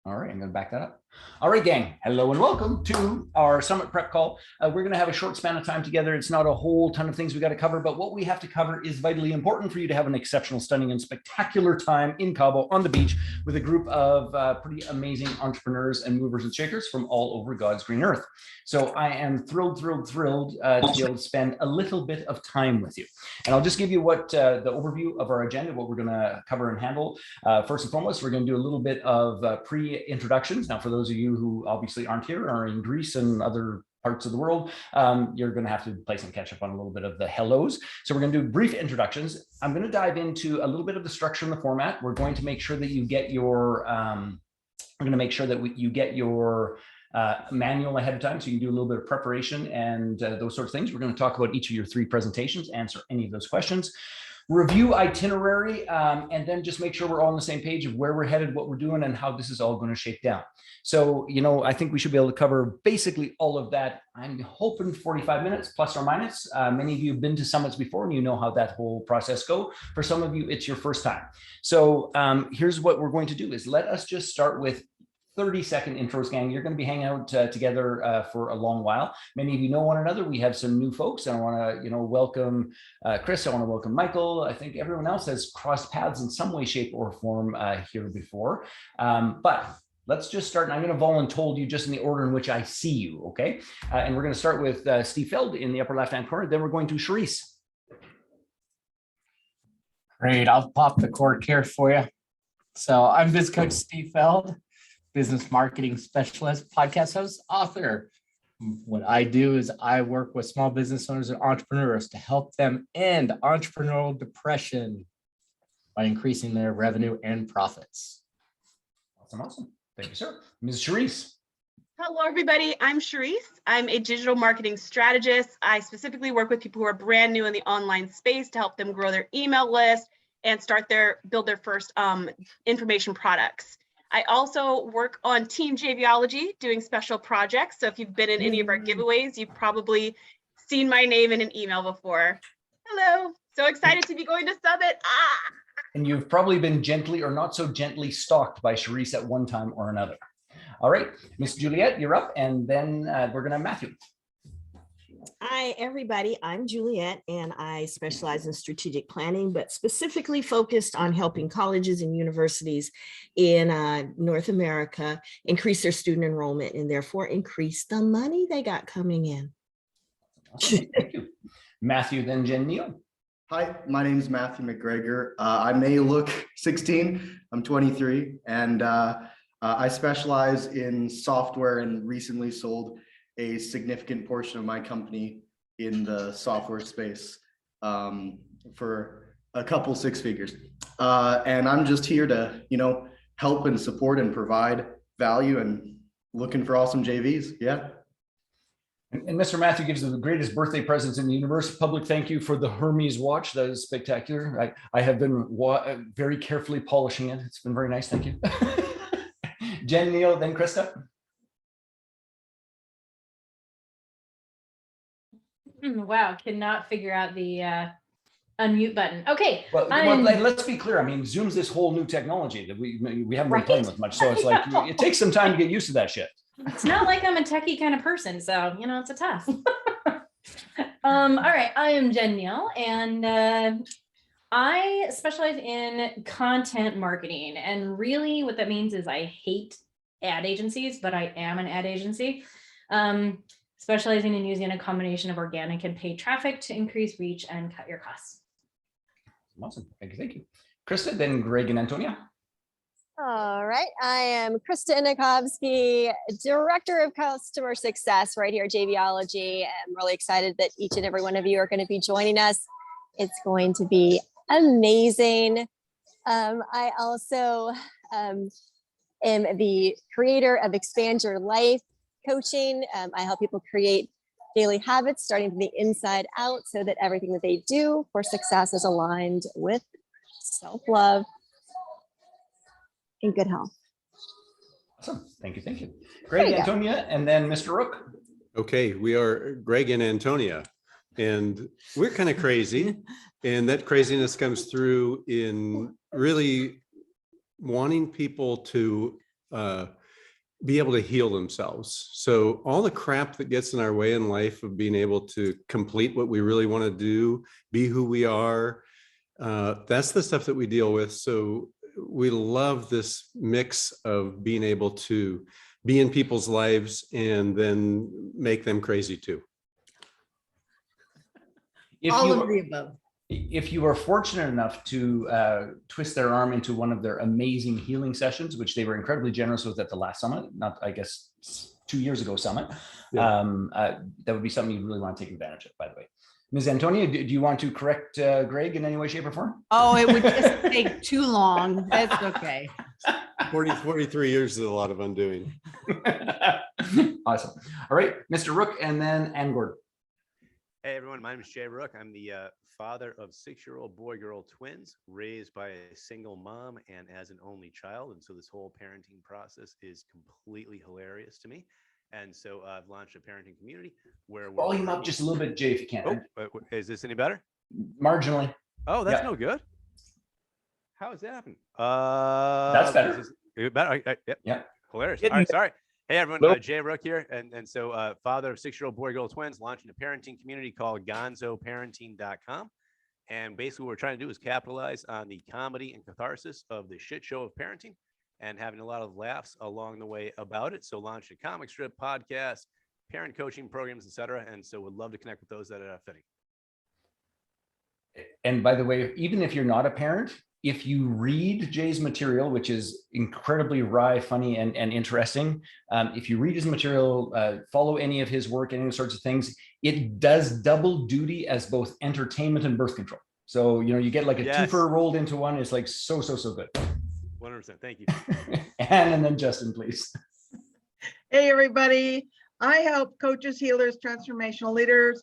All right, I'm going to back that up. All right, gang. Hello and welcome to our summit prep call. We're going to have a short span of time together. It's not a whole ton of things we got to cover, but what we have to cover is vitally important for you to have an exceptional, stunning, and spectacular time in Cabo on the beach with a group of pretty amazing entrepreneurs and movers and shakers from all over God's green earth. So I am thrilled to be able to spend a little bit of time with you. And I'll just give you what the overview of our agenda, what we're going to cover and handle. First and foremost, we're going to do a little bit of pre-introductions. Now, for those of you who obviously aren't here, are in Greece and other parts of the world, you're going to have to play some catch up on a little bit of the hellos. So we're going to do brief introductions. I'm going to dive into a little bit of the structure and the format. We're going to make sure that you get your, you get your manual ahead of time, so you can do a little bit of preparation and those sorts of things. We're going to talk about each of your three presentations, answer any of those questions, review itinerary, and then just make sure we're all on the same page of where we're headed, what we're doing, and how this is all going to shake down. So, I think we should be able to cover basically all of that. I'm hoping 45 minutes plus or minus. Many of you have been to summits before and you know how that whole process goes. For some of you, it's your first time. So here's what we're going to do is let us just start with 30-second intros, gang. You're going to be hanging out together for a long while. Many of you know one another. We have some new folks, and I want to, welcome Chris. I want to welcome Michael. I think everyone else has crossed paths in some way, shape, or form here before. But let's just start. And I'm going to voluntold you just in the order in which I see you, okay? And we're going to start with Steve Feld in the upper left-hand corner. Then we're going to Charisse. Great. I'll pop the cork here for you. So I'm Biz Coach Steve Feld, business marketing specialist, podcast host, author. What I do is I work with small business owners and entrepreneurs to help them end entrepreneurial depression by increasing their revenue and profits. Awesome. Thank you, sir. Ms. Charisse. Hello, everybody. I'm Charisse. I'm a digital marketing strategist. I specifically work with people who are brand new in the online space to help them grow their email list and build their first information products. I also work on Team JVology doing special projects. So if you've been in any of our giveaways, you've probably seen my name in an email before. Hello. So excited to be going to Summit. And you've probably been gently or not so gently stalked by Charisse at one time or another. All right, Miss Juliet, you're up. And then we're going to have Matthew. Hi, everybody. I'm Juliet, and I specialize in strategic planning, but specifically focused on helping colleges and universities in North America increase their student enrollment and therefore increase the money they got coming in. Awesome. Thank you. Matthew, then Jen Neal. Hi, my name is Matthew Mcgregor. I may look 16. I'm 23, and I specialize in software and recently sold a significant portion of my company in the software space for a couple six figures. And I'm just here to, help and support and provide value and looking for awesome JVs. Yeah. And Mr. Matthew gives the greatest birthday presents in the universe. Public thank you for the Hermes watch. That is spectacular. I have been very carefully polishing it. It's been very nice. Thank you. Jen Neal, then Krista. Wow, cannot figure out the unmute button. Okay. Well, let's be clear. I mean, Zoom's this whole new technology that we haven't been playing with much. So it's like, it takes some time to get used to that shit. It's not like I'm a techie kind of person. So, it's a tough. All right. I am Jen Neal, and I specialize in content marketing. And really what that means is I hate ad agencies, but I am an ad agency. Specializing in using a combination of organic and paid traffic to increase reach and cut your costs. Awesome. Thank you. Kristen, then Greg and Antonia. All right. I am Kristen Akovsky, Director of Customer Success right here at JVology. I'm really excited that each and every one of you are going to be joining us. It's going to be amazing. I also am the creator of Expand Your Life coaching. I help people create daily habits starting from the inside out so that everything that they do for success is aligned with self-love and good health. Awesome. Thank you. Greg, Antonia, and then Mr. Rook. Okay, we are Greg and Antonia, and we're kind of crazy, and that craziness comes through in really wanting people to be able to heal themselves. So all the crap that gets in our way in life of being able to complete what we really want to do, be who we are, that's the stuff that we deal with. So we love this mix of being able to be in people's lives and then make them crazy too. All of the above. If you are fortunate enough to twist their arm into one of their amazing healing sessions, which they were incredibly generous with at the last summit, not, I guess, 2 years ago summit, that would be something you really want to take advantage of, by the way. Ms. Antonia, do you want to correct Greg in any way, shape, or form? Oh, it would just take too long. That's okay. 43 years is a lot of undoing. Awesome. All right, Mr. Rook, and then Ann Gordon. Hey everyone, my name is Jay Rook. I'm the father of 6-year-old boy-girl twins raised by a single mom and as an only child. And so this whole parenting process is completely hilarious to me. And so I've launched a parenting community where we're Volume up just a little bit, Jay, if you can. Oh, is this any better? Marginally. Oh, that's no good. How is that happening? That's better. Better. Yeah. Hilarious. All right, sorry. Hey everyone, Jay Rook here, and so father of 6-year-old boy-girl twins, launching a parenting community called gonzoparenting.com. And basically what we're trying to do is capitalize on the comedy and catharsis of the shit show of parenting and having a lot of laughs along the way about it. So launched a comic strip, podcast, parent coaching programs, etc. And so would love to connect with those that are fitting. And by the way, even if you're not a parent, if you read Jay's material, which is incredibly wry, funny, and interesting, if you read his material, follow any of his work, any sorts of things, it does double duty as both entertainment and birth control. So, you know, you get like a twofer rolled into one. It's like so good. 100%. Thank you. And then Justin, please. Hey, everybody. I help coaches, healers, transformational leaders,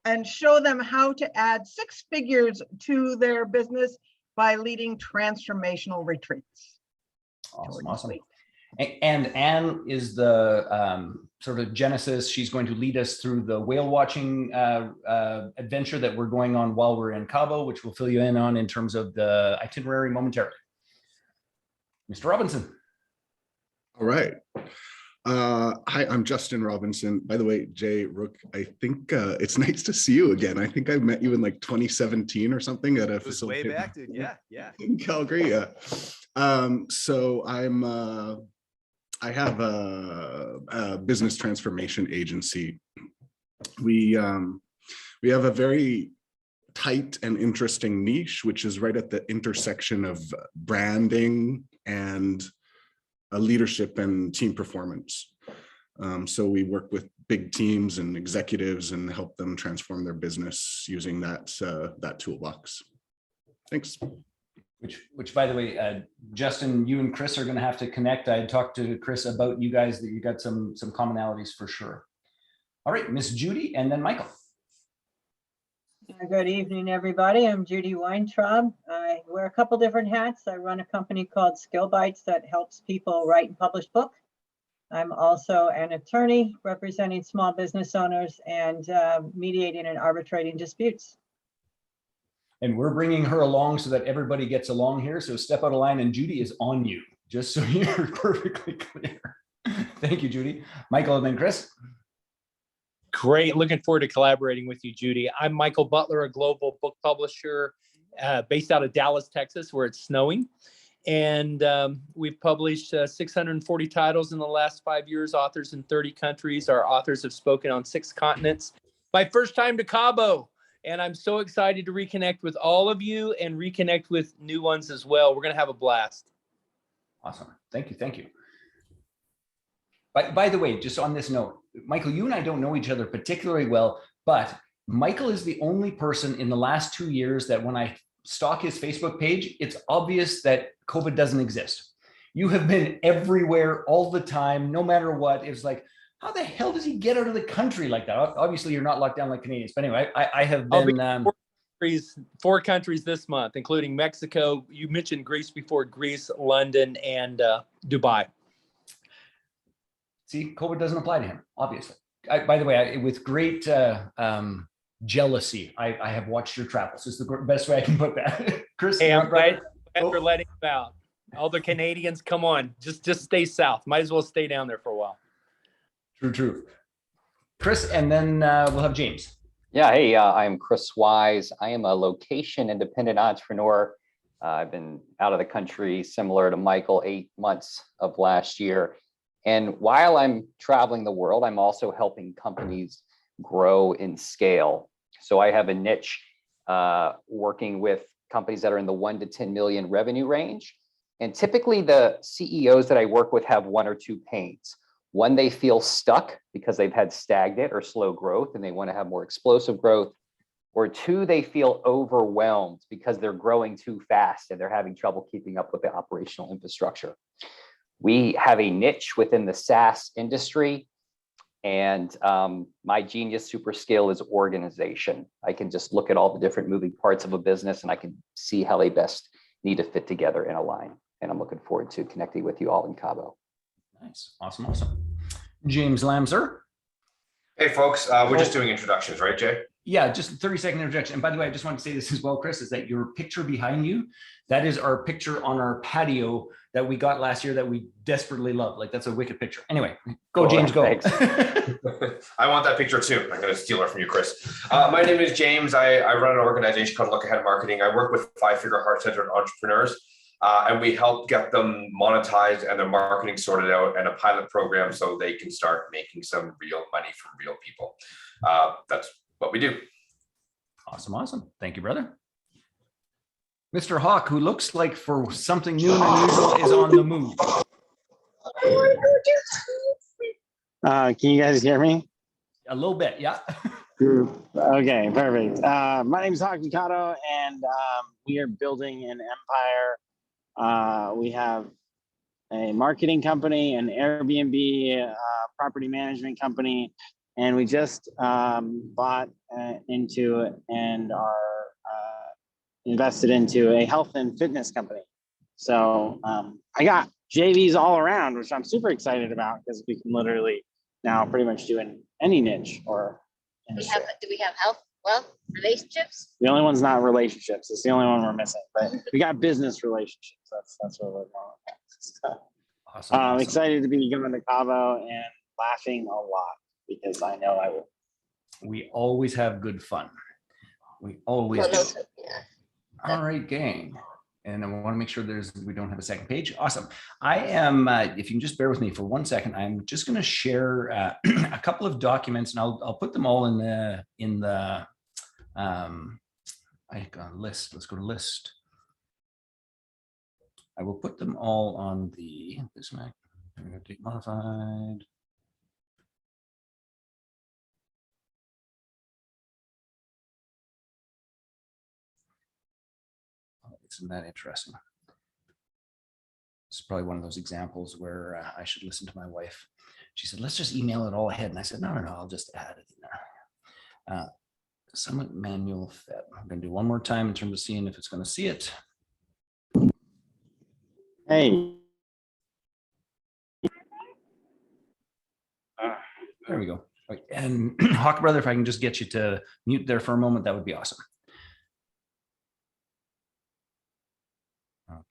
and show them how to add 6 figures to their business by leading transformational retreats. Awesome. And Anne is the sort of genesis. She's going to lead us through the whale watching adventure that we're going on while we're in Cabo, which we'll fill you in on in terms of the itinerary momentarily. Mr. Robinson. All right. Hi, I'm Justin Robinson. By the way, Jay Rook, I think it's nice to see you again. I think I met you in like 2017 or something at a facility. Way back, dude. Yeah. In Calgary, yeah. So I have a business transformation agency. We have a very tight and interesting niche, which is right at the intersection of branding and leadership and team performance. So we work with big teams and executives and help them transform their business using that toolbox. Thanks. Which by the way, Justin, you and Chris are going to have to connect. I had talked to Chris about you guys, that you got some commonalities for sure. All right, Miss Judy, and then Michael. Good evening, everybody. I'm Judy Weintraub. I wear a couple different hats. I run a company called Skill Bites that helps people write and publish books. I'm also an attorney representing small business owners and mediating and arbitrating disputes. And we're bringing her along so that everybody gets along here. So step out of line, and Judy is on you, just so you're perfectly clear. Thank you, Judy. Michael, and then Chris. Great. Looking forward to collaborating with you, Judy. I'm Michael Butler, a global book publisher based out of Dallas, Texas, where it's snowing. And we've published 640 titles in the last 5 years, authors in 30 countries. Our authors have spoken on 6 continents. My first time to Cabo. And I'm so excited to reconnect with all of you and reconnect with new ones as well. We're going to have a blast. Awesome. Thank you. By the way, just on this note, Michael, you and I don't know each other particularly well, but Michael is the only person in the last 2 years that when I stalk his Facebook page, it's obvious that COVID doesn't exist. You have been everywhere all the time, no matter what. It's like, how the hell does he get out of the country like that? Obviously, you're not locked down like Canadians, but anyway, I have been... 4 countries this month, including Mexico. You mentioned Greece before, Greece, London, and Dubai. See, COVID doesn't apply to him, obviously. By the way, with great jealousy, I have watched your travels. It's the best way I can put that. Chris, hey, I'm glad for letting him out. All the Canadians, come on, just stay south. Might as well stay down there for a while. True. Chris, and then we'll have James. Yeah, hey, I'm Chris Wise. I am a location independent entrepreneur. I've been out of the country, similar to Michael, 8 months of last year. And while I'm traveling the world, I'm also helping companies grow in scale. So I have a niche working with companies that are in the 1 to 10 million revenue range. And typically the CEOs that I work with have one or two pains. One, they feel stuck because they've had stagnant or slow growth and they want to have more explosive growth. Or two, they feel overwhelmed because they're growing too fast and they're having trouble keeping up with the operational infrastructure. We have a niche within the SaaS industry, and my genius super skill is organization. I can just look at all the different moving parts of a business and I can see how they best need to fit together and align. And I'm looking forward to connecting with you all in Cabo. Nice. Awesome. James Lamb, sir. Hey, folks. We're just doing introductions, right, Jay? Yeah, just a 30-second introduction. And by the way, I just want to say this as well, Chris, is that your picture behind you, that is our picture on our patio that we got last year that we desperately love. Like, that's a wicked picture. Anyway, go, James, go. I want that picture too. I'm going to steal it from you, Chris. My name is James. I run an organization called Look Ahead Marketing. I work with 5-figure heart-centered entrepreneurs. And we help get them monetized and their marketing sorted out and a pilot program so they can start making some real money from real people. That's what we do. Awesome. Thank you, brother. Mr. Hawk, who looks like for something new and unusual, is on the move. Can you guys hear me? A little bit, yeah. Okay, perfect. My name is Hawk Mikado, and we are building an empire. We have a marketing company, an Airbnb property management company, and we just bought into and are invested into a health and fitness company. So I got JVs all around, which I'm super excited about because we can literally now pretty much do in any niche or industry. Do we have health, wealth, relationships? The only one's not relationships. It's the only one we're missing, but we got business relationships. That's what we're going with. So, awesome. I'm excited to be going to Cabo and laughing a lot because I know I will. We always have good fun. We always do. All right, gang. And I want to make sure we don't have a second page. Awesome. I am, if you can just bear with me for 1 second, I'm just going to share a couple of documents, and I'll put them all in the list. Let's go to list. I will put them all on this Mac. I'm going to take modified. Isn't that interesting? It's probably one of those examples where I should listen to my wife. She said, let's just email it all ahead. And I said, no, I'll just add it in there. Summit manual Fed. I'm going to do one more time in terms of seeing if it's going to see it. Hey. There we go. Right. And Hawk Brother, if I can just get you to mute there for a moment, that would be awesome.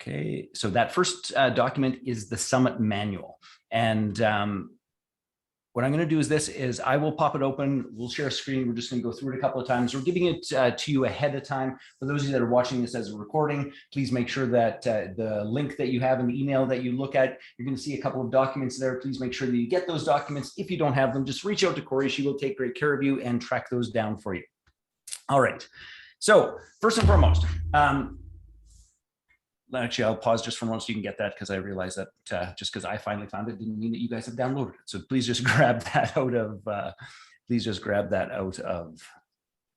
Okay, so that first document is the Summit manual. And what I'm going to do is I will pop it open. We'll share a screen. We're just going to go through it a couple of times. We're giving it to you ahead of time. For those of you that are watching this as a recording, please make sure that the link that you have in the email that you look at, you're going to see a couple of documents there. Please make sure that you get those documents. If you don't have them, just reach out to Corey. She will take great care of you and track those down for you. All right. So first and foremost, actually, I'll pause just for a moment so you can get that, because I realize that just because I finally found it didn't mean that you guys have downloaded it. So please just grab that out of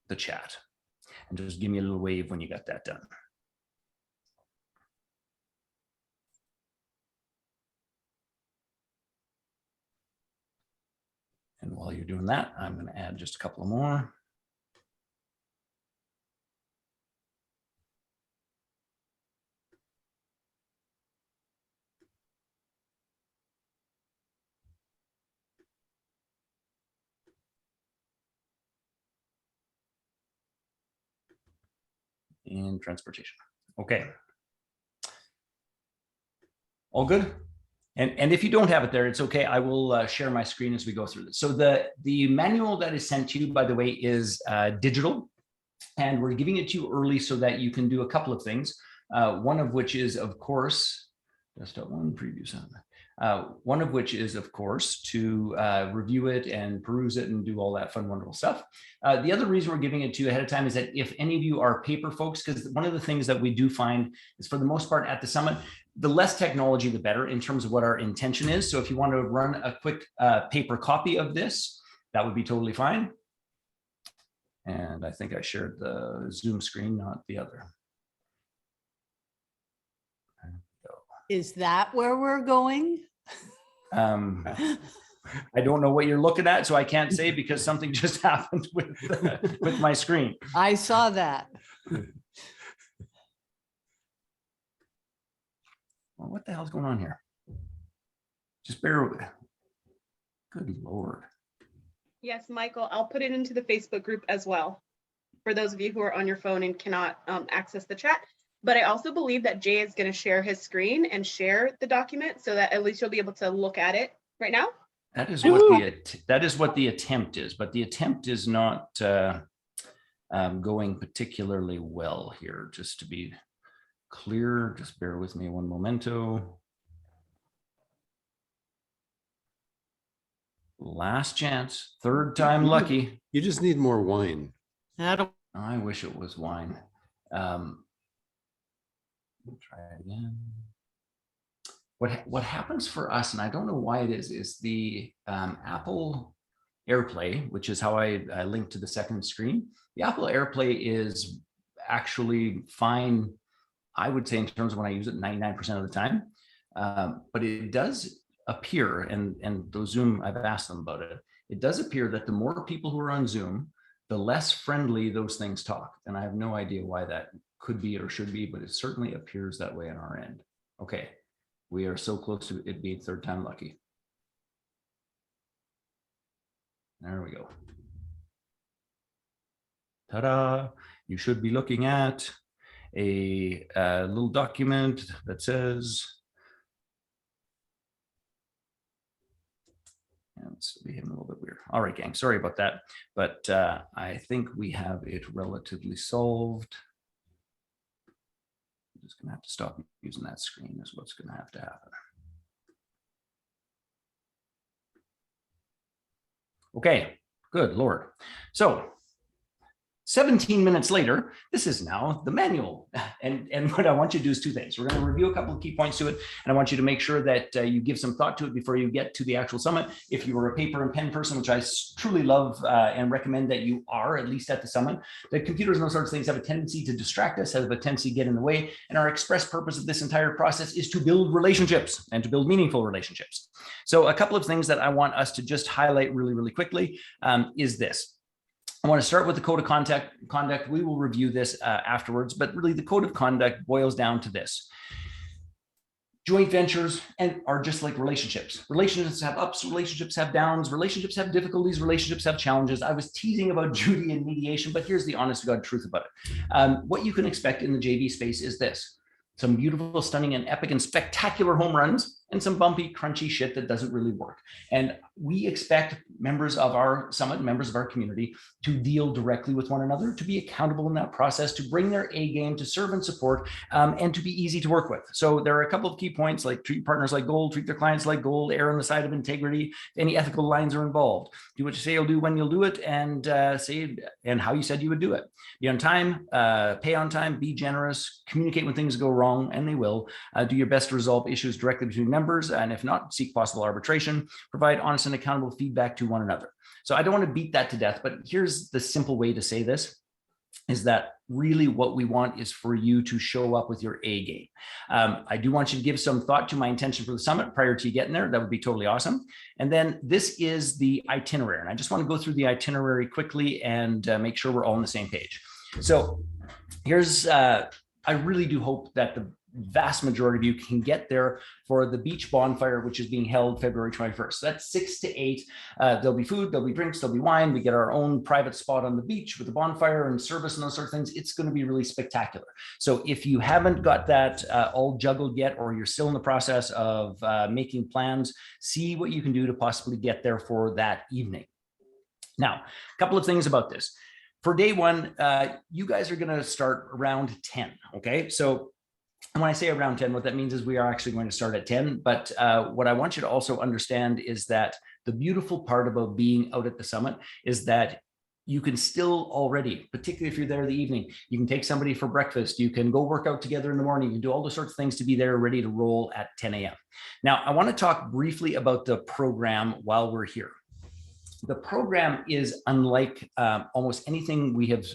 the chat and just give me a little wave when you got that done. And while you're doing that, I'm going to add just a couple more. In transportation. Okay. All good? And if you don't have it there, it's okay. I will share my screen as we go through this. So the manual that is sent to you, by the way, is digital. And we're giving it to you early so that you can do a couple of things. One of which is, of course, desktop one, preview sound. One of which is, of course, to review it and peruse it and do all that fun, wonderful stuff. The other reason we're giving it to you ahead of time is that if any of you are paper folks, because one of the things that we do find is, for the most part at the summit, the less technology, the better in terms of what our intention is. So if you want to run a quick paper copy of this, that would be totally fine. And I think I shared the Zoom screen, not the other. Is that where we're going? I don't know what you're looking at, so I can't say because something just happened with my screen. I saw that. Well, what the hell's going on here? Just bear with me. Good Lord. Yes, Michael, I'll put it into the Facebook group as well, for those of you who are on your phone and cannot access the chat. But I also believe that Jay is going to share his screen and share the document so that at least you'll be able to look at it right now. That is what the attempt is, but the attempt is not going particularly well here. Just to be clear, just bear with me one momento. Last chance, third time lucky. You just need more wine. I wish it was wine. Try it again. What happens for us, and I don't know why it is the Apple AirPlay, which is how I link to the second screen. The Apple AirPlay is actually fine, I would say, in terms of when I use it 99% of the time. But it does appear, and those Zoom, I've asked them about it, it does appear that the more people who are on Zoom, the less friendly those things talk. And I have no idea why that could be or should be, but it certainly appears that way on our end. Okay, we are so close to it being third time lucky. There we go. Ta-da! You should be looking at a little document that says, it's behaving a little bit weird. All right, gang, sorry about that, but I think we have it relatively solved. I'm just gonna have to stop using that screen is what's gonna have to happen. Okay, good Lord. So 17 minutes later, this is now the manual. And what I want you to do is two things. We're going to review a couple of key points to it, and I want you to make sure that you give some thought to it before you get to the actual summit. If you are a paper and pen person, which I truly love and recommend that you are, at least at the summit, the computers and those sorts of things have a tendency to distract us, have a tendency to get in the way. And our express purpose of this entire process is to build relationships and to build meaningful relationships. So a couple of things that I want us to just highlight really, really quickly is this. I want to start with the code of conduct. We will review this afterwards, but really the code of conduct boils down to this. Joint ventures are just like relationships. Relationships have ups, relationships have downs, relationships have difficulties, relationships have challenges. I was teasing about Judy and mediation, but here's the honest to God truth about it. What you can expect in the JV space is this. Some beautiful, stunning, and epic and spectacular home runs, and some bumpy, crunchy shit that doesn't really work. And we expect members of our summit, members of our community, to deal directly with one another, to be accountable in that process, to bring their A game, to serve and support, and to be easy to work with. So there are a couple of key points, like treat partners like gold, treat their clients like gold, err on the side of integrity. Any ethical lines are involved. Do what you say you'll do when you'll do it, and say and how you said you would do it. Be on time, pay on time, be generous, communicate when things go wrong, and they will. Do your best to resolve issues directly between members, and if not, seek possible arbitration. Provide honest and accountable feedback to one another. So I don't want to beat that to death, but here's the simple way to say this, is that really what we want is for you to show up with your A game. I do want you to give some thought to my intention for the summit prior to you getting there. That would be totally awesome. And then this is the itinerary. And I just want to go through the itinerary quickly and make sure we're all on the same page. So here's, I really do hope that vast majority of you can get there for the beach bonfire, which is being held February 21st. So that's 6 to 8. There'll be food, there'll be drinks, there'll be wine. We get our own private spot on the beach with the bonfire and service and those sort of things. It's going to be really spectacular. So if you haven't got that all juggled yet, or you're still in the process of making plans, see what you can do to possibly get there for that evening. Now, a couple of things about this. For day one, you guys are going to start around 10. Okay, so when I say around 10, what that means is we are actually going to start at 10. But what I want you to also understand is that the beautiful part about being out at the summit is that you can still already, particularly if you're there in the evening, you can take somebody for breakfast, you can go work out together in the morning, you can do all those sorts of things to be there ready to roll at 10 a.m. Now, I want to talk briefly about the program while we're here. The program is unlike almost anything we have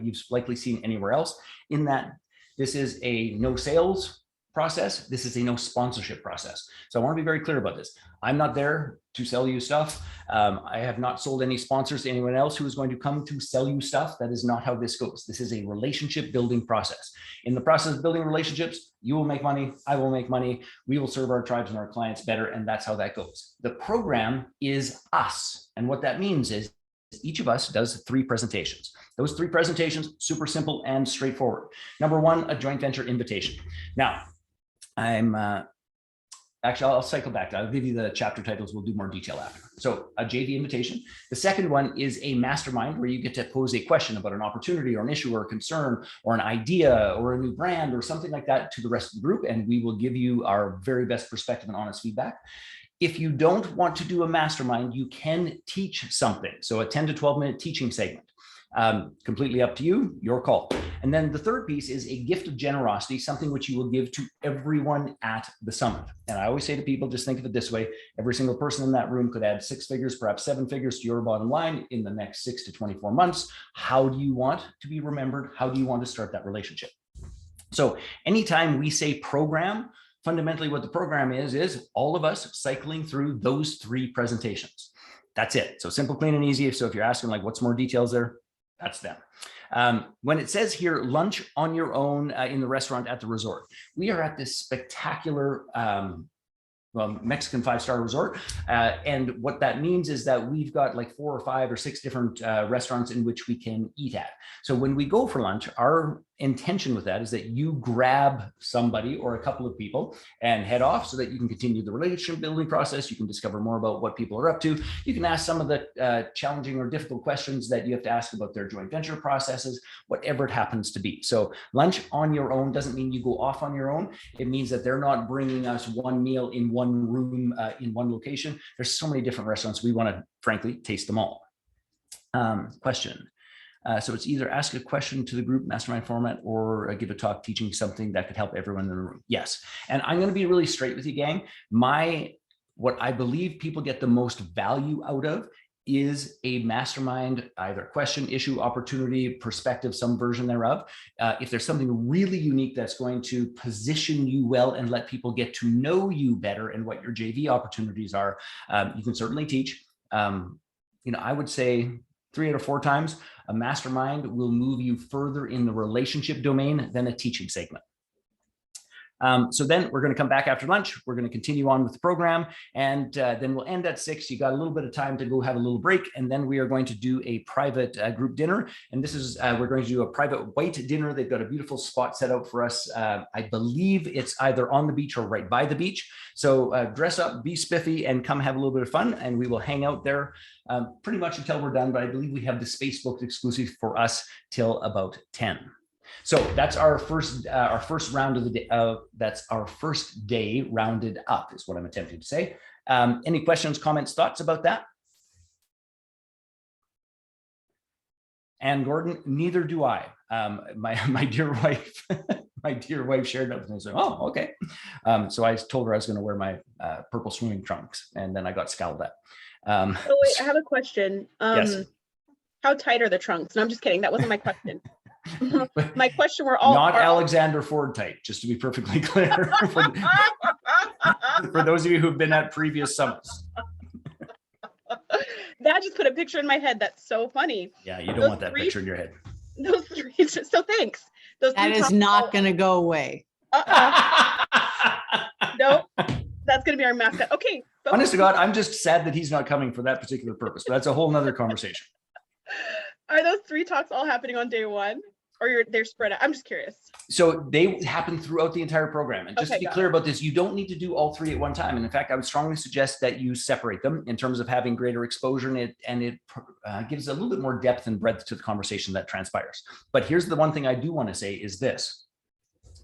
you've likely seen anywhere else, in that this is a no sales process. This is a no sponsorship process. So I want to be very clear about this. I'm not there to sell you stuff. I have not sold any sponsors to anyone else who is going to come to sell you stuff. That is not how this goes. This is a relationship building process. In the process of building relationships, you will make money, I will make money, we will serve our tribes and our clients better, and that's how that goes. The program is us. And what that means is each of us does 3 presentations. Those 3 presentations, super simple and straightforward. Number 1, a joint venture invitation. Now, actually, I'll cycle back. I'll give you the chapter titles. We'll do more detail after. So a JV invitation. The second one is a mastermind where you get to pose a question about an opportunity or an issue or a concern or an idea or a new brand or something like that to the rest of the group. And we will give you our very best perspective and honest feedback. If you don't want to do a mastermind, you can teach something. So a 10 to 12 minute teaching segment. Completely up to you, your call. And then the third piece is a gift of generosity, something which you will give to everyone at the summit. And I always say to people, just think of it this way. Every single person in that room could add 6 figures, perhaps 7 figures to your bottom line in the next 6 to 24 months. How do you want to be remembered? How do you want to start that relationship? So anytime we say program, fundamentally what the program is all of us cycling through those 3 presentations. That's it. So simple, clean, and easy. So if you're asking like, what's more details there? That's them. When it says here, lunch on your own in the restaurant at the resort, we are at this spectacular Mexican 5-star resort. And what that means is that we've got like 4 or 5 or 6 different restaurants in which we can eat at. So when we go for lunch, our intention with that is that you grab somebody or a couple of people and head off so that you can continue the relationship building process. You can discover more about what people are up to. You can ask some of the challenging or difficult questions that you have to ask about their joint venture processes, whatever it happens to be. So lunch on your own doesn't mean you go off on your own. It means that they're not bringing us one meal in one room in one location. There's so many different restaurants. We want to, frankly, taste them all. Question. So it's either ask a question to the group mastermind format or give a talk teaching something that could help everyone in the room. Yes. And I'm going to be really straight with you, gang. What I believe people get the most value out of is a mastermind, either question, issue, opportunity, perspective, some version thereof. If there's something really unique that's going to position you well and let people get to know you better and what your JV opportunities are, you can certainly teach. I would say 3 out of 4 times, a mastermind will move you further in the relationship domain than a teaching segment. So then we're going to come back after lunch. We're going to continue on with the program, and then we'll end at 6. You got a little bit of time to go have a little break, and then we are going to do a private group dinner. And this is, we're going to do a private white dinner. They've got a beautiful spot set out for us. I believe it's either on the beach or right by the beach. So dress up, be spiffy, and come have a little bit of fun, and we will hang out there pretty much until we're done. But I believe we have the space booked exclusive for us till about 10. So that's our first round of the day. That's our first day rounded up, is what I'm attempting to say. Any questions, comments, thoughts about that? And Gordon, neither do I. My dear wife, shared that with me. So, oh, okay. So I told her I was going to wear my purple swimming trunks, and then I got scowled at. Oh wait, I have a question. Yes. How tight are the trunks? No, I'm just kidding. That wasn't my question. My question were all not Alexander Ford type, just to be perfectly clear. For those of you who've been at previous summits. That just put a picture in my head. That's so funny. Yeah, you don't want that picture in your head. Those 3, so thanks. That is not going to go away. Nope. That's going to be our mascot. Okay. Honest to God, I'm just sad that he's not coming for that particular purpose. But that's a whole nother conversation. Are those 3 talks all happening on day 1? Or they're spread out? I'm just curious. So they happen throughout the entire program. And just Okay, to be got clear it. about this, you don't need to do all 3 at one time. And in fact, I would strongly suggest that you separate them in terms of having greater exposure, and it gives a little bit more depth and breadth to the conversation that transpires. But here's the one thing I do want to say is this,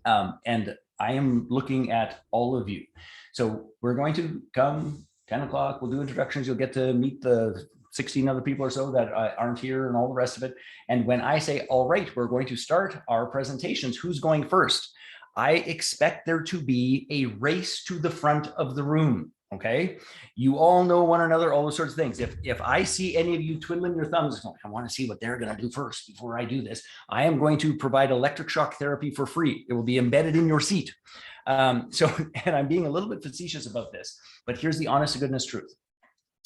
and I am looking at all of you. So we're going to come 10 o'clock, we'll do introductions, you'll get to meet the 16 other people or so that aren't here and all the rest of it. And when I say, all right, we're going to start our presentations, who's going first? I expect there to be a race to the front of the room, okay? You all know one another, all those sorts of things. If I see any of you twiddling your thumbs, I want to see what they're going to do first before I do this, I am going to provide electric shock therapy for free. It will be embedded in your seat. And I'm being a little bit facetious about this, but here's the honest to goodness truth,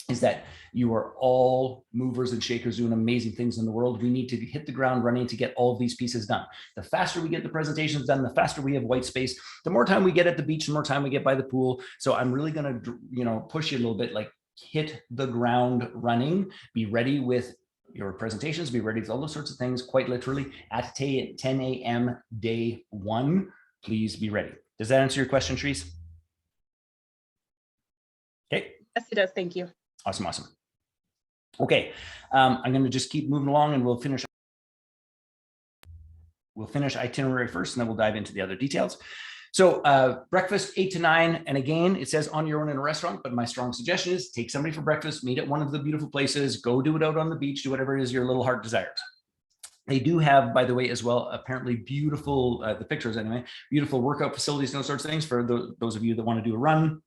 is that you are all movers and shakers doing amazing things in the world. We need to hit the ground running to get all of these pieces done. The faster we get the presentations done, the faster we have white space, the more time we get at the beach, the more time we get by the pool. So I'm really going to, push you a little bit, like hit the ground running, be ready with your presentations, be ready with all those sorts of things, quite literally at 10 a.m. day 1, please be ready. Does that answer your question, Therese? Okay. Yes, it does. Thank you. Awesome. Okay, I'm going to just keep moving along, and we'll finish itinerary first, and then we'll dive into the other details. So breakfast 8 to 9, and again, it says on your own in a restaurant, but my strong suggestion is take somebody for breakfast, meet at one of the beautiful places, go do it out on the beach, do whatever it is your little heart desires. They do have, by the way, as well, apparently beautiful, the pictures anyway, beautiful workout facilities and those sorts of things for those of you that want to do a run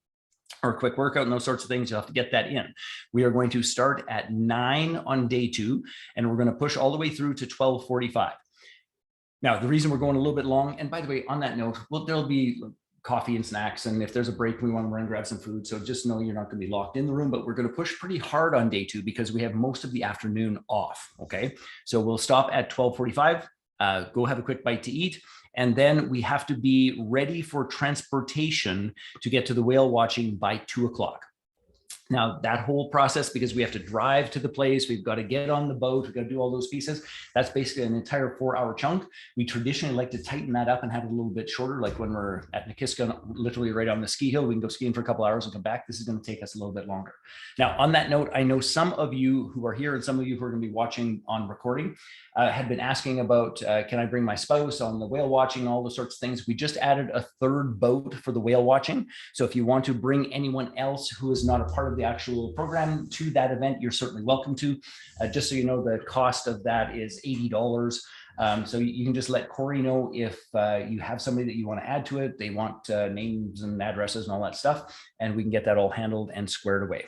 or a quick workout and those sorts of things. You'll have to get that in. We are going to start at 9 on day 2, and we're going to push all the way through to 12:45. Now, the reason we're going a little bit long, and by the way, on that note, there'll be coffee and snacks, and if there's a break, we want to run and grab some food. So just know you're not going to be locked in the room, but we're going to push pretty hard on day 2 because we have most of the afternoon off. Okay, so we'll stop at 12:45. Go have a quick bite to eat. And then we have to be ready for transportation to get to the whale watching by 2 o'clock. Now, that whole process, because we have to drive to the place, we've got to get on the boat, we've got to do all those pieces. That's basically an entire 4-hour chunk. We traditionally like to tighten that up and have it a little bit shorter, like when we're at Nikiska, literally right on the ski hill, we can go skiing for a couple hours and come back. This is going to take us a little bit longer. Now, on that note, I know some of you who are here and some of you who are going to be watching on recording had been asking about, can I bring my spouse on the whale watching, all those sorts of things. We just added a 3rd boat for the whale watching. So if you want to bring anyone else who is not a part of the actual program to that event, you're certainly welcome to. Just so you know, the cost of that is $80. So you can just let Corey know if you have somebody that you want to add to it. They want names and addresses and all that stuff, and we can get that all handled and squared away.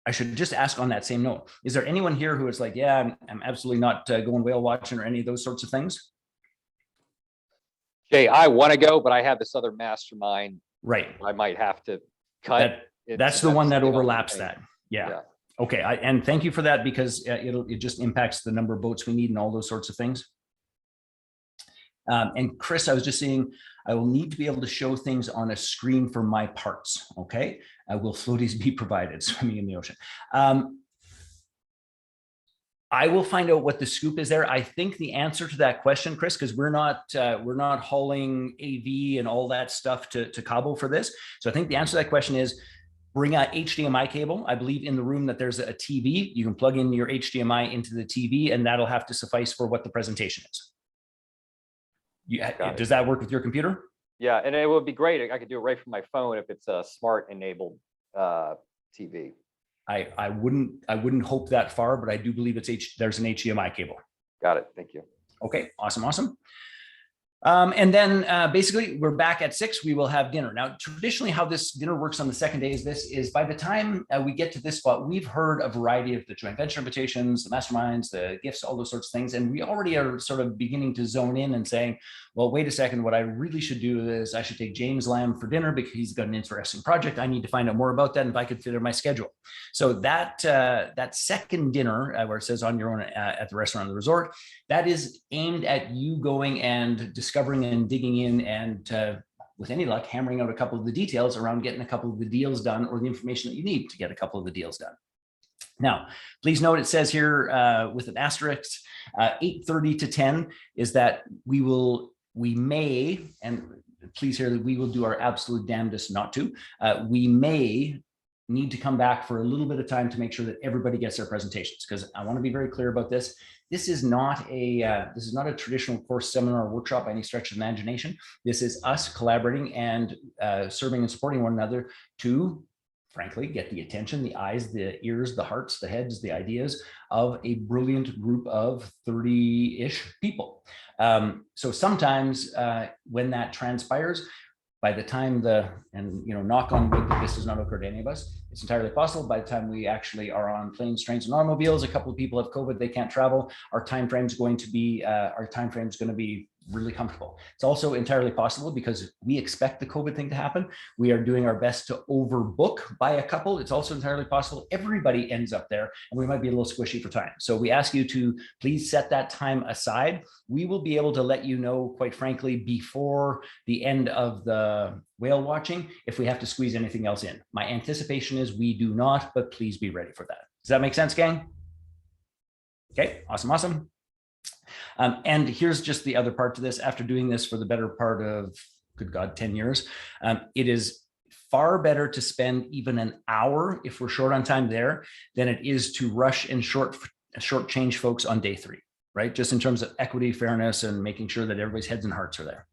I should just ask on that same note, is there anyone here who is like, yeah, I'm absolutely not going whale watching or any of those sorts of things? Jay, I want to go, but I have this other mastermind. Right. I might have to cut. That's the one that overlaps that. Yeah. Okay. And thank you for that, because it just impacts the number of boats we need and all those sorts of things. And Chris, I was just saying, I will need to be able to show things on a screen for my parts. Okay. Will floaties be provided swimming in the ocean? I will find out what the scoop is there. I think the answer to that question, Chris, because we're not hauling AV and all that stuff to Cabo for this. So I think the answer to that question is bring a HDMI cable. I believe in the room that there's a TV. You can plug in your HDMI into the TV, and that'll have to suffice for what the presentation is. Does that work with your computer? Yeah, and it would be great. I could do it right from my phone if it's a smart enabled TV. I wouldn't hope that far, but I do believe there's an HDMI cable. Got it. Thank you. Okay, awesome. And then basically we're back at 6. We will have dinner. Now, traditionally how this dinner works on the second day is by the time we get to this spot, we've heard a variety of the joint venture invitations, the masterminds, the gifts, all those sorts of things. And we already are sort of beginning to zone in and saying, well, wait a second, what I really should do is I should take James Lamb for dinner because he's got an interesting project. I need to find out more about that and if I could fit in my schedule. So that second dinner where it says on your own at the restaurant of the resort, that is aimed at you going and discovering and digging in and with any luck, hammering out a couple of the details around getting a couple of the deals done or the information that you need to get a couple of the deals done. Now, please note it says here with an asterisk, 8:30 to 10 is that we may, and please hear that we will do our absolute damnedest not to, we may need to come back for a little bit of time to make sure that everybody gets their presentations, because I want to be very clear about this. This is not a traditional course, seminar, or workshop by any stretch of imagination. This is us collaborating and serving and supporting one another to, frankly, get the attention, the eyes, the ears, the hearts, the heads, the ideas of a brilliant group of 30-ish people. So sometimes when that transpires, by the time knock on wood that this does not occur to any of us, it's entirely possible by the time we actually are on planes, trains, and automobiles, a couple of people have COVID, they can't travel, our time frame is going to be really comfortable. It's also entirely possible because we expect the COVID thing to happen. We are doing our best to overbook by a couple. It's also entirely possible everybody ends up there and we might be a little squishy for time. So we ask you to please set that time aside. We will be able to let you know, quite frankly, before the end of the whale watching, if we have to squeeze anything else in. My anticipation is we do not, but please be ready for that. Does that make sense, gang? Okay, awesome. And here's just the other part to this. After doing this for the better part of, good God, 10 years, it is far better to spend even an hour, if we're short on time there, than it is to rush and shortchange folks on day 3, right? Just in terms of equity, fairness, and making sure that everybody's heads and hearts are there.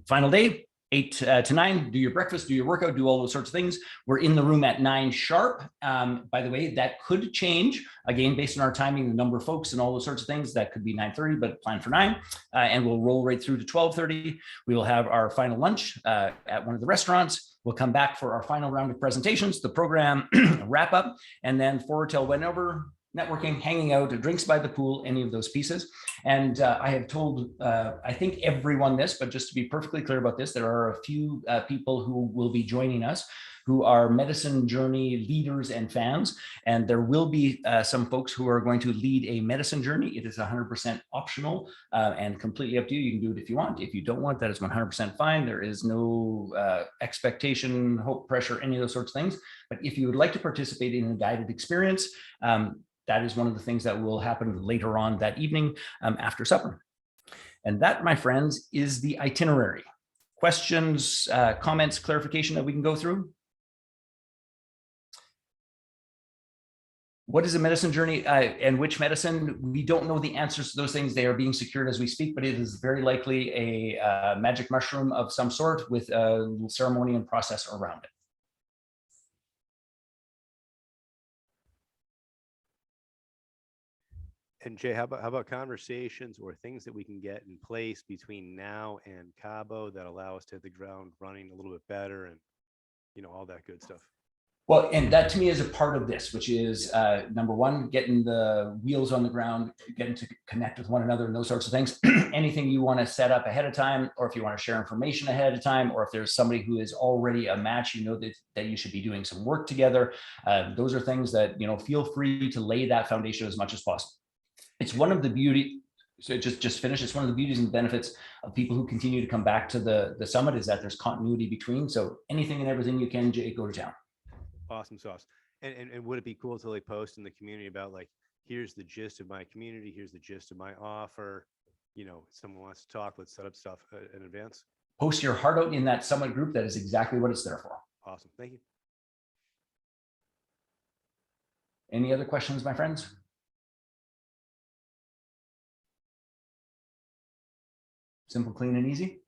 Final day, 8 to 9, do your breakfast, do your workout, do all those sorts of things. We're in the room at 9 sharp. By the way, that could change, again, based on our timing, the number of folks and all those sorts of things. That could be 9:30, but plan for 9. And we'll roll right through to 12:30. We will have our final lunch at one of the restaurants. We'll come back for our final round of presentations, the program wrap up, and then forward till whenever, networking, hanging out, drinks by the pool, any of those pieces. And I have told, I think everyone this, but just to be perfectly clear about this, there are a few people who will be joining us who are medicine journey leaders and fans. And there will be some folks who are going to lead a medicine journey. It is 100% optional and completely up to you. You can do it if you want. If you don't want, that is 100% fine. There is no expectation, hope, pressure, any of those sorts of things. But if you would like to participate in a guided experience, that is one of the things that will happen later on that evening after supper. And that, my friends, is the itinerary. Questions, comments, clarification that we can go through? What is a medicine journey and which medicine? We don't know the answers to those things. They are being secured as we speak, but it is very likely a magic mushroom of some sort with a little ceremony and process around it. And Jay, how about conversations or things that we can get in place between now and Cabo that allow us to hit the ground running a little bit better and, all that good stuff? Well, and that to me is a part of this, which is number one, getting the wheels on the ground, getting to connect with one another and those sorts of things. Anything you want to set up ahead of time, or if you want to share information ahead of time, or if there's somebody who is already a match, that you should be doing some work together. Those are things that, feel free to lay that foundation as much as possible. It's one of the beauty, so just finish. It's one of the beauties and benefits of people who continue to come back to the summit is that there's continuity between. So anything and everything you can, Jay, go to town. Awesome sauce. And would it be cool to post in the community about here's the gist of my community, here's the gist of my offer, someone wants to talk, let's set up stuff in advance. Post your heart out in that summit group. That is exactly what it's there for. Awesome. Thank you. Any other questions, my friends? Simple, clean, and easy.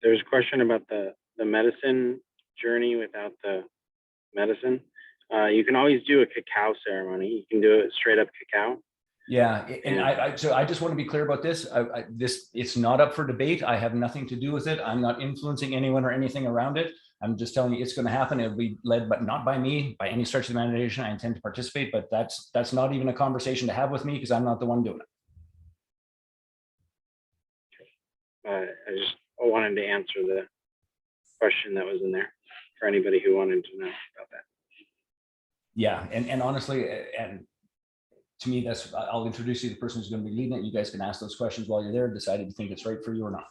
There's a question about the medicine journey without the medicine. You can always do a cacao ceremony. You can do it straight up cacao. Yeah, and so I just want to be clear about this. It's not up for debate. I have nothing to do with it. I'm not influencing anyone or anything around it. I'm just telling you it's going to happen. It'll be led, but not by me, by any stretch of the imagination. I intend to participate, but that's not even a conversation to have with me because I'm not the one doing it. I just wanted to answer the question that was in there for anybody who wanted to know about that. Yeah, and honestly, and to me, I'll introduce you to the person who's going to be leading it. You guys can ask those questions while you're there, decide if you think it's right for you or not.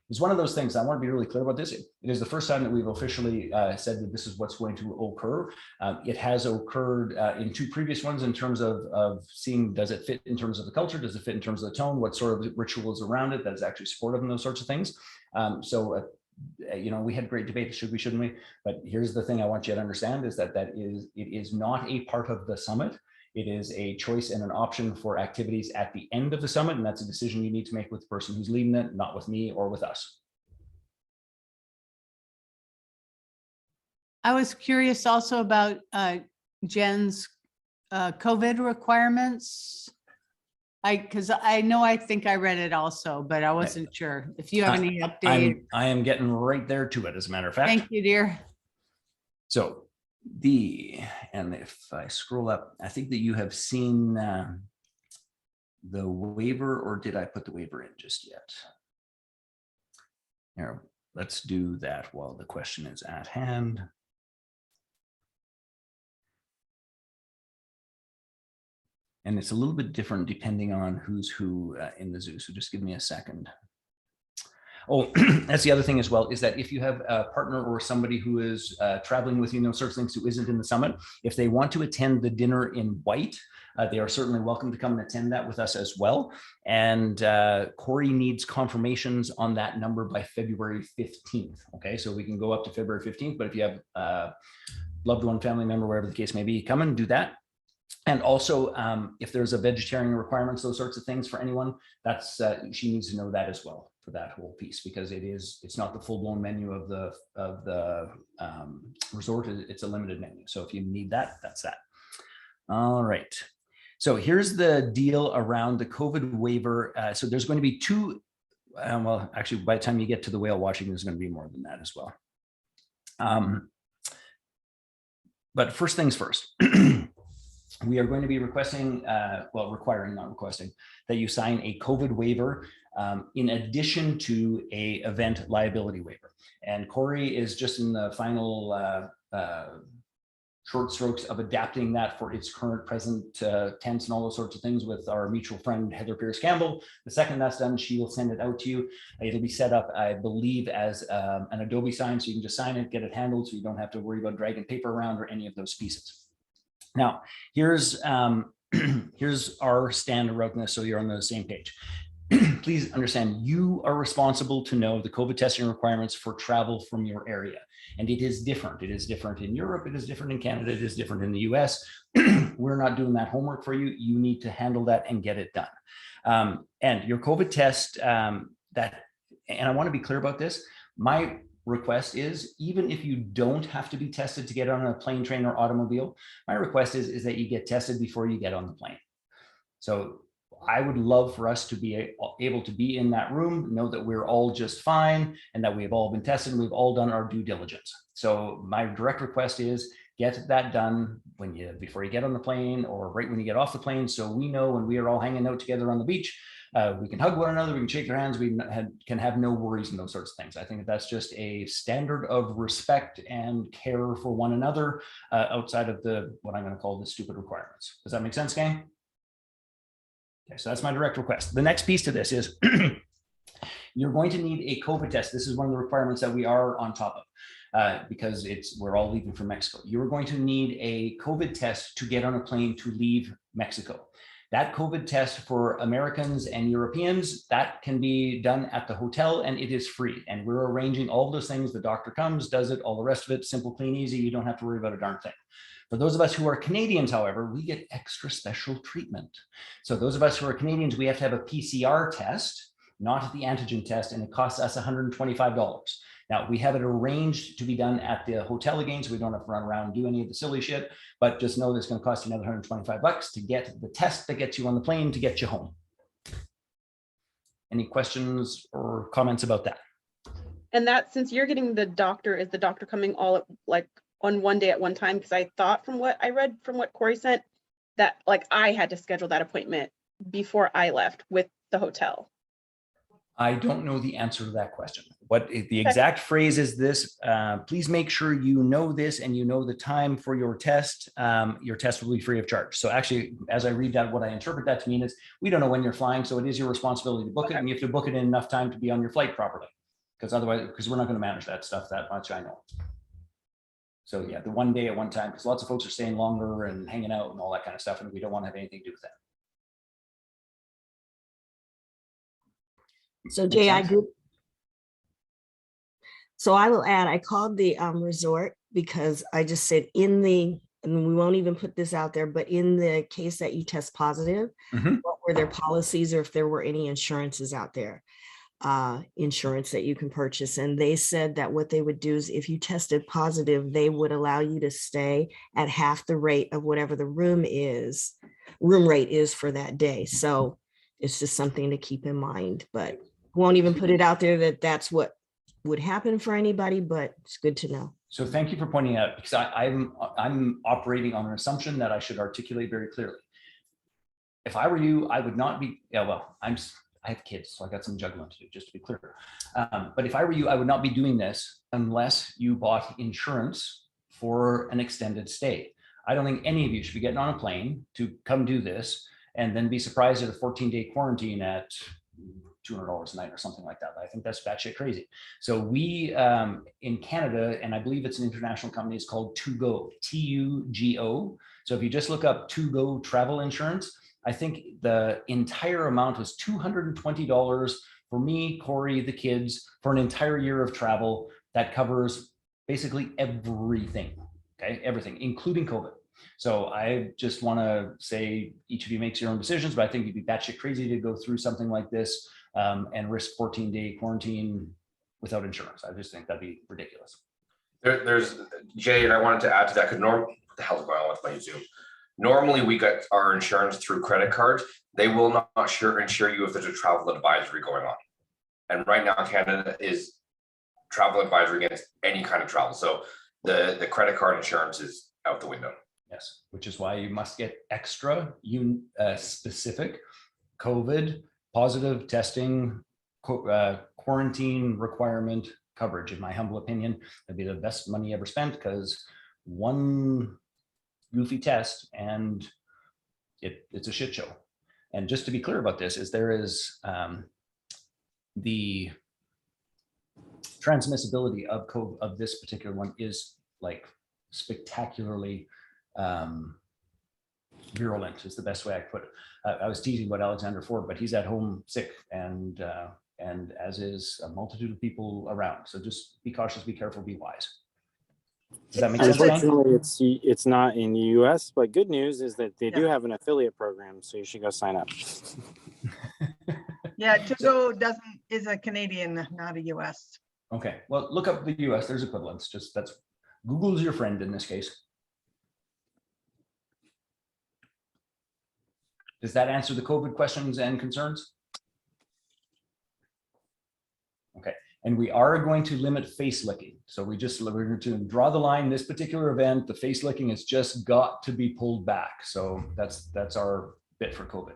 It's one of those things. I want to be really clear about this. It is the first time that we've officially said that this is what's going to occur. It has occurred in 2 previous ones in terms of seeing, does it fit in terms of the culture? Does it fit in terms of the tone? What sort of rituals around it that is actually supportive and those sorts of things. We had great debate, should we, shouldn't we? But here's the thing I want you to understand is that it is not a part of the summit. It is a choice and an option for activities at the end of the summit, and that's a decision you need to make with the person who's leading it, not with me or with us. I was curious also about Jen's COVID requirements. Because I think I read it also, but I wasn't sure if you have any update. I am getting right there to it, as a matter of fact. Thank you, dear. So and if I scroll up, I think that you have seen the waiver, or did I put the waiver in just yet? Here, let's do that while the question is at hand. And it's a little bit different depending on who's who in the zoo. So just give me a second. Oh, that's the other thing as well, is that if you have a partner or somebody who is traveling with you, sorts of things, who isn't in the summit, if they want to attend the dinner in white, they are certainly welcome to come and attend that with us as well. And Corey needs confirmations on that number by February 15th. Okay, so we can go up to February 15th, but if you have loved one, family member, whatever the case may be, come and do that. And also, if there's a vegetarian requirements, those sorts of things for anyone, that's she needs to know that as well for that whole piece, because it's not the full-blown menu of the resort. It's a limited menu. So if you need that, that's that. All right. So here's the deal around the COVID waiver. So there's going to be 2. Well, actually, by the time you get to the whale watching, there's going to be more than that as well. But first things first. We are going to be requiring, not requesting, that you sign a COVID waiver in addition to a event liability waiver. And Corey is just in the final short strokes of adapting that for its current present tense and all those sorts of things with our mutual friend, Heather Pierce Campbell. The second that's done, she will send it out to you. It'll be set up, I believe, as an Adobe sign, so you can just sign it, get it handled, so you don't have to worry about dragging paper around or any of those pieces. Now, here's our stand around this, so you're on the same page. Please understand, you are responsible to know the COVID testing requirements for travel from your area. And it is different. It is different in Europe. It is different in Canada. It is different in the US. We're not doing that homework for you. You need to handle that and get it done. And your COVID test, and I want to be clear about this, my request is, even if you don't have to be tested to get on a plane, train, or automobile, my request is that you get tested before you get on the plane. So I would love for us to be able to be in that room, know that we're all just fine, and that we've all been tested and we've all done our due diligence. So my direct request is get that done before you get on the plane, or right when you get off the plane, so we know when we are all hanging out together on the beach, we can hug one another, we can shake their hands, we can have no worries and those sorts of things. I think that's just a standard of respect and care for one another outside of what I'm going to call the stupid requirements. Does that make sense, gang? Okay, so that's my direct request. The next piece to this is you're going to need a COVID test. This is one of the requirements that we are on top of because we're all leaving from Mexico. You're going to need a COVID test to get on a plane to leave Mexico. That COVID test for Americans and Europeans, that can be done at the hotel and it is free. And we're arranging all those things. The doctor comes, does it, all the rest of it, simple, clean, easy. You don't have to worry about a darn thing. For those of us who are Canadians, however, we get extra special treatment. So those of us who are Canadians, we have to have a PCR test, not the antigen test, and it costs us $125. Now, we have it arranged to be done at the hotel again, so we don't have to run around and do any of the silly shit, but just know that it's going to cost you another $125 to get the test that gets you on the plane to get you home. Any questions or comments about that? And that, since you're getting the doctor, is the doctor coming all at, like on one day at one time? Because I thought from what I read from what Corey sent, that like I had to schedule that appointment before I left with the hotel. I don't know the answer to that question. What the exact phrase is this, please make sure you know this and you know the time for your test. Your test will be free of charge. So actually, as I read that, what I interpret that to mean is we don't know when you're flying, so it is your responsibility to book it, and you have to book it in enough time to be on your flight properly. Because otherwise, because we're not going to manage that stuff that much, I know. So yeah, the one day at one time, because lots of folks are staying longer and hanging out and all that kind of stuff, and we don't want to have anything to do with that. So Jay, I agree. So I will add, I called the resort because I just said and we won't even put this out there, but in the case that you test positive, what were their policies, or if there were any insurances out there, insurance that you can purchase. And they said that what they would do is if you tested positive, they would allow you to stay at half the rate of whatever the room rate is for that day. So it's just something to keep in mind, but won't even put it out there that that's what would happen for anybody, but it's good to know. So thank you for pointing out, because I'm operating on an assumption that I should articulate very clearly. If I were you, I would not be, yeah, well, I have kids, so I got some juggling to do, just to be clear. But if I were you, I would not be doing this unless you bought insurance for an extended stay. I don't think any of you should be getting on a plane to come do this and then be surprised at a 14-day quarantine at $200 a night or something like that. I think that's batshit crazy. So we in Canada, and I believe it's an international company, it's called TuGo, T-U-G-O. So if you just look up TuGo travel insurance, I think the entire amount was $220 for me, Corey, the kids, for an entire year of travel that covers basically everything, okay? Everything, including COVID. So I just want to say each of you makes your own decisions, but I think you'd be batshit crazy to go through something like this and risk 14-day quarantine without insurance. I just think that'd be ridiculous. There's Jay, and I wanted to add to that because what the hell's going on with my Zoom? Normally we get our insurance through credit cards. They will not insure you if there's a travel advisory going on. And right now Canada is travel advisory against any kind of travel. So the credit card insurance is out the window. Yes, which is why you must get extra specific COVID positive testing quarantine requirement coverage. In my humble opinion, that'd be the best money ever spent, because one goofy test and it's a shit show. And just to be clear about this, is there is the transmissibility of COVID, of this particular one, is like spectacularly virulent is the best way I put it. I was teasing about Alexander Ford, but he's at home sick, and as is a multitude of people around. So just be cautious, be careful, be wise. Does that make sense? Unfortunately, it's not in the US, but good news is that they do have an affiliate program, so you should go sign up. Yeah, TuGo is a Canadian, not a US. Okay, well, look up the US. There's equivalents. Just Google's your friend in this case. Does that answer the COVID questions and concerns? Okay, and we are going to limit face licking. So we're going to draw the line. This particular event, the face licking has just got to be pulled back. So that's our bit for COVID.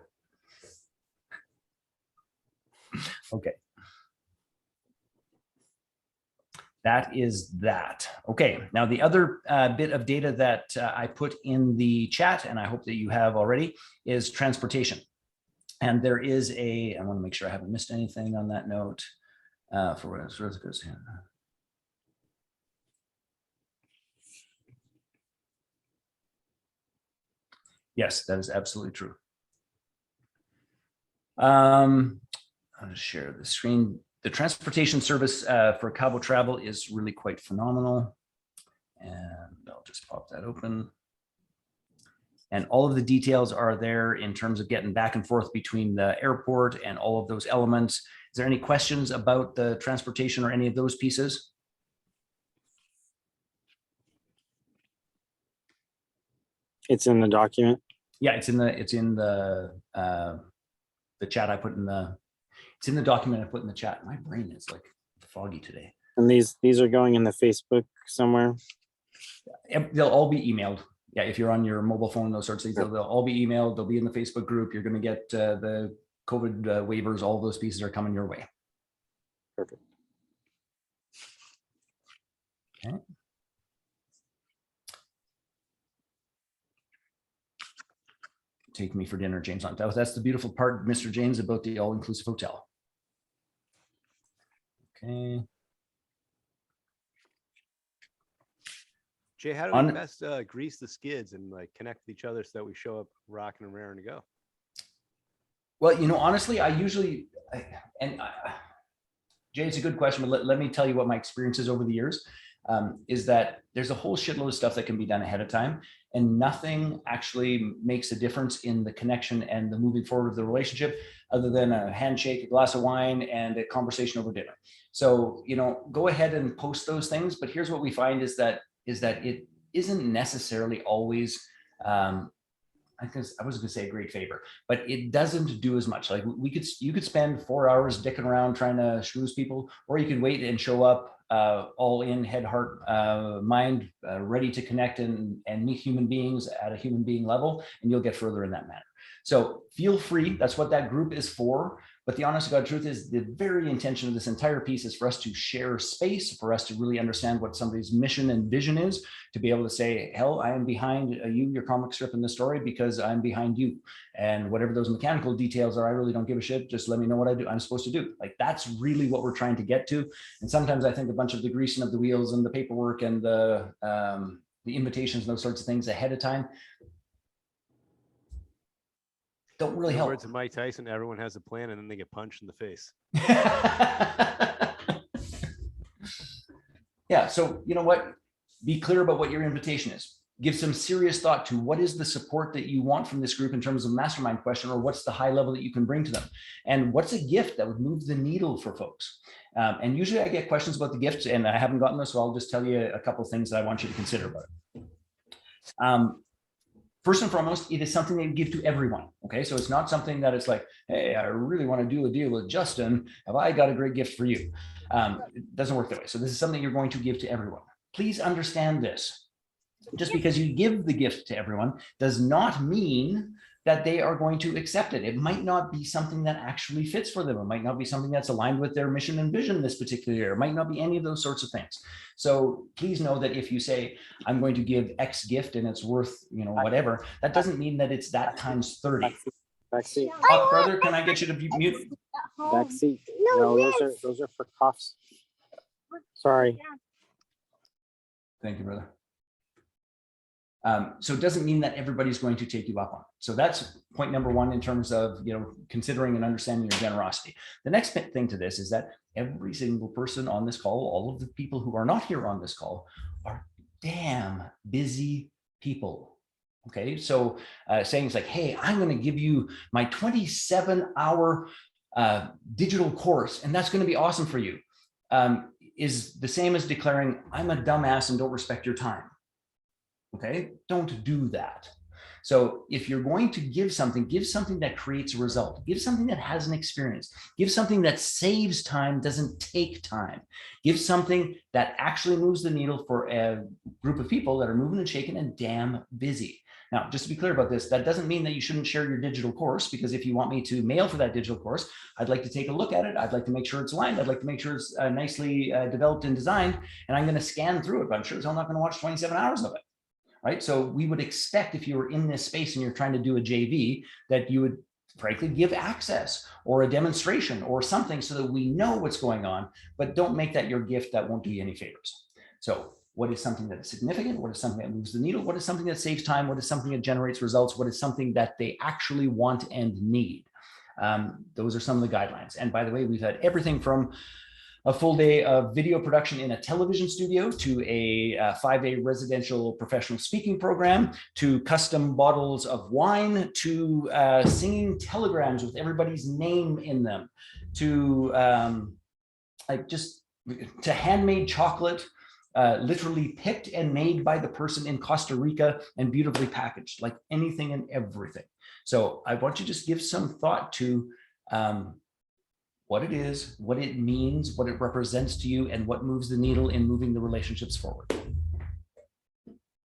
Okay. That is that. Okay, now the other bit of data that I put in the chat, and I hope that you have already, is transportation. And there is I want to make sure I haven't missed anything on that note. Yes, that is absolutely true. I'll just share the screen. The transportation service for Cabo Travel is really quite phenomenal. And I'll just pop that open. And all of the details are there in terms of getting back and forth between the airport and all of those elements. Is there any questions about the transportation or any of those pieces? It's in the document. Yeah, it's in the chat I put in it's in the document I put in the chat. My brain is like foggy today. And these are going in the Facebook somewhere. They'll all be emailed. Yeah, if you're on your mobile phone, those sorts of things, they'll all be emailed. They'll be in the Facebook group. You're going to get the COVID waivers. All those pieces are coming your way. Perfect. Okay. Take me for dinner, James. That's the beautiful part, Mr. James, about the all-inclusive hotel. Okay. Jay, how do we best grease the skids and like connect with each other so that we show up rocking and raring to go? Well, you know, honestly, Jay, it's a good question, but let me tell you what my experience is over the years, is that there's a whole shitload of stuff that can be done ahead of time, and nothing actually makes a difference in the connection and the moving forward of the relationship other than a handshake, a glass of wine, and a conversation over dinner. So, you know, go ahead and post those things, but here's what we find is that it isn't necessarily always, I wasn't gonna say a great favor, but it doesn't do as much. Like you could spend 4 hours dicking around trying to schmooze people, or you could wait and show up all in, head, heart, mind, ready to connect and meet human beings at a human being level, and you'll get further in that manner. So feel free, that's what that group is for. But the honest to God truth is the very intention of this entire piece is for us to share space, for us to really understand what somebody's mission and vision is, to be able to say, hell, I am behind you, your comic strip in the story, because I'm behind you. And whatever those mechanical details are, I really don't give a shit. Just let me know what I'm supposed to do. Like, that's really what we're trying to get to. And sometimes I think a bunch of the greasing of the wheels and the paperwork and the invitations and those sorts of things ahead of time don't really help. Words of Mike Tyson, everyone has a plan and then they get punched in the face. Yeah, so you know what? Be clear about what your invitation is. Give some serious thought to what is the support that you want from this group in terms of mastermind question, or what's the high level that you can bring to them? And what's a gift that would move the needle for folks? And usually I get questions about the gifts, and I haven't gotten this, so I'll just tell you a couple of things that I want you to consider about it. First and foremost, it is something that you give to everyone. Okay, so it's not something that it's like, hey, I really want to do a deal with Justin. Have I got a great gift for you? It doesn't work that way. So this is something you're going to give to everyone. Please understand this. Just because you give the gift to everyone does not mean that they are going to accept it. It might not be something that actually fits for them. It might not be something that's aligned with their mission and vision this particular year. It might not be any of those sorts of things. So please know that if you say, I'm going to give X gift and it's worth, you know, whatever, that doesn't mean that it's that times 30. Backseat. Hawk brother, can I get you to mute? Backseat. No, those are for cuffs. Sorry. Thank you, brother. So it doesn't mean that everybody's going to take you up on it. So that's point number one in terms of, you know, considering and understanding your generosity. The next thing to this is that every single person on this call, all of the people who are not here on this call, are damn busy people. Okay, so saying it's like, hey, I'm going to give you my 27-hour digital course, and that's going to be awesome for you, is the same as declaring, I'm a dumbass and don't respect your time. Okay, don't do that. So if you're going to give something that creates a result. Give something that has an experience. Give something that saves time, doesn't take time. Give something that actually moves the needle for a group of people that are moving and shaking and damn busy. Now, just to be clear about this, that doesn't mean that you shouldn't share your digital course, because if you want me to mail for that digital course, I'd like to take a look at it. I'd like to make sure it's aligned. I'd like to make sure it's nicely developed and designed, and I'm going to scan through it, but I'm sure I'm not going to watch 27 hours of it. Right? So we would expect, if you were in this space and you're trying to do a JV, that you would frankly give access or a demonstration or something so that we know what's going on, but don't make that your gift that won't do you any favors. So what is something that is significant? What is something that moves the needle? What is something that saves time? What is something that generates results? What is something that they actually want and need? Those are some of the guidelines. And by the way, we've had everything from a full day of video production in a television studio to a 5-day residential professional speaking program, to custom bottles of wine, to singing telegrams with everybody's name in them, to to handmade chocolate, literally picked and made by the person in Costa Rica and beautifully packaged, like anything and everything. So I want you to just give some thought to what it is, what it means, what it represents to you, and what moves the needle in moving the relationships forward.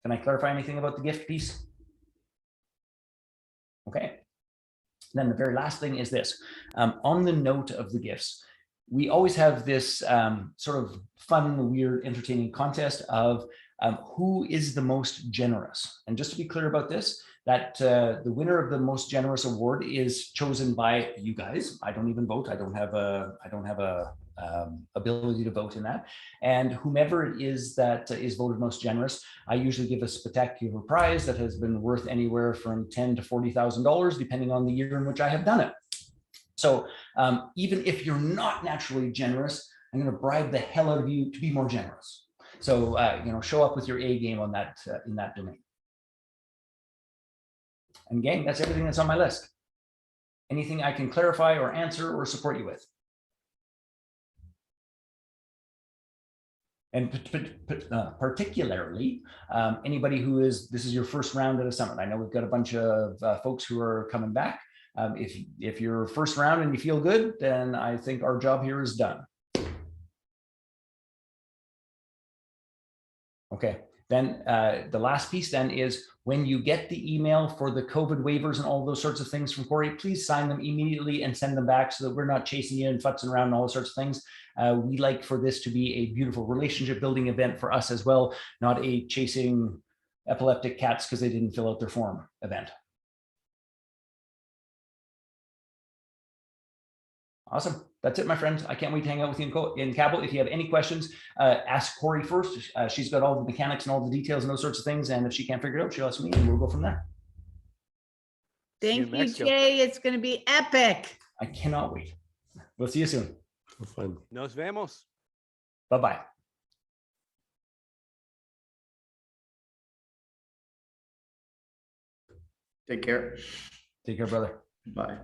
Can I clarify anything about the gift piece? Okay. Then the very last thing is this. On the note of the gifts, we always have this sort of fun, weird, entertaining contest of who is the most generous. And just to be clear about this, that the winner of the most generous award is chosen by you guys. I don't even vote. I don't have a ability to vote in that. And whomever it is that is voted most generous, I usually give a spectacular prize that has been worth anywhere from $10,000 to $40,000, depending on the year in which I have done it. So even if you're not naturally generous, I'm going to bribe the hell out of you to be more generous. So show up with your A game on that in that domain. And gang, that's everything that's on my list. Anything I can clarify or answer or support you with? And particularly anybody who this is your first round at a summit. I know we've got a bunch of folks who are coming back. If you're first round and you feel good, then I think our job here is done. Okay, then the last piece then is when you get the email for the COVID waivers and all those sorts of things from Corey, please sign them immediately and send them back so that we're not chasing you and futzing around and all sorts of things. We like for this to be a beautiful relationship building event for us as well, not a chasing epileptic cats because they didn't fill out their form event. Awesome. That's it, my friends. I can't wait to hang out with you in Cabell. If you have any questions, ask Corey first. She's got all the mechanics and all the details and those sorts of things. And if she can't figure it out, she'll ask me and we'll go from there. Thank you, Jay. It's going to be epic. I cannot wait. We'll see you soon. Have fun. Nos vemos. Bye-bye. Take care. Take care, brother. Bye.